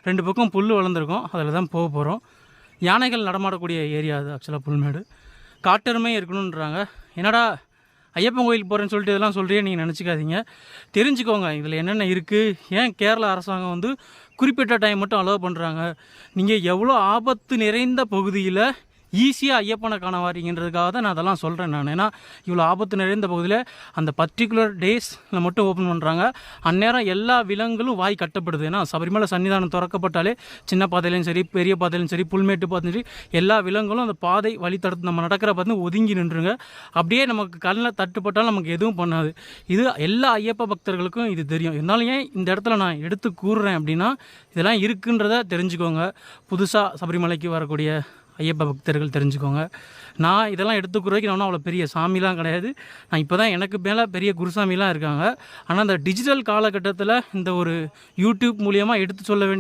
2 பக்கம் புல் வளர்ந்துருக்கும், அதில் தான் போக போகிறோம். யானைகள் நடமாடக்கூடிய ஏரியா அது ஆக்சுவலாக புல்மேடு. காட்டெருமை இருக்கணுன்றாங்க. என்னடா ஐயப்பன் கோயிலுக்கு போகிறேன்னு சொல்லிட்டு இதெல்லாம் சொல்கிறே நீங்கள் நினச்சிக்காதீங்க. தெரிஞ்சுக்கோங்க இதில் என்னென்ன இருக்குது. ஏன் கேரளா அரசாங்கம் வந்து குறிப்பிட்ட டைம் மட்டும் அலோவ் பண்ணுறாங்க. நீங்கள் எவ்வளோ ஆபத்து நிறைந்த பகுதியில் ஈஸியாக ஐயப்பனை காண வாரீங்கன்றதுக்காக தான் நான் அதெல்லாம் சொல்கிறேன். ஏன்னா இவ்வளோ ஆபத்து நிறைந்த பகுதியில் அந்த பர்டிகுலர் டேஸில் மட்டும் ஓப்பன் பண்ணுறாங்க. அந்நேரம் எல்லா விலங்குகளும் வாய் கட்டப்படுது. ஏன்னா சபரிமலை சன்னிதானம் திறக்கப்பட்டாலே சின்ன பாதையிலையும் சரி, பெரிய பாதையிலையும் சரி, புல்மேட்டு பாதையும் சரி, எல்லா விலங்குகளும் அந்த பாதை வழித்தடத்து நம்ம நடக்கிற பார்த்து ஒதுங்கி நின்றுங்க. அப்படியே நமக்கு கண்ணில் தட்டுப்பட்டாலும் நமக்கு எதுவும் பண்ணாது. இது எல்லா ஐயப்ப பக்தர்களுக்கும் இது தெரியும். இருந்தாலும் ஏன் இந்த இடத்துல நான் எடுத்து கூறுறேன் அப்படின்னா, இதெல்லாம் இருக்குன்றத தெரிஞ்சுக்கோங்க. புதுசாக சபரிமலைக்கு வரக்கூடிய ஐயப்ப பக்தர்கள் தெரிஞ்சுக்கோங்க. நான் இதெல்லாம் எடுத்துக்கிறதுக்கு நான் அவ்வளோ பெரிய சாமிலாம் கிடையாது. நான் இப்போ தான் எனக்கு மேலே பெரிய குருசாமிலாம் இருக்காங்க. ஆனால் இந்த டிஜிட்டல் காலகட்டத்தில் இந்த ஒரு யூடியூப் மூலியமாக எடுத்து சொல்ல வேண்டிய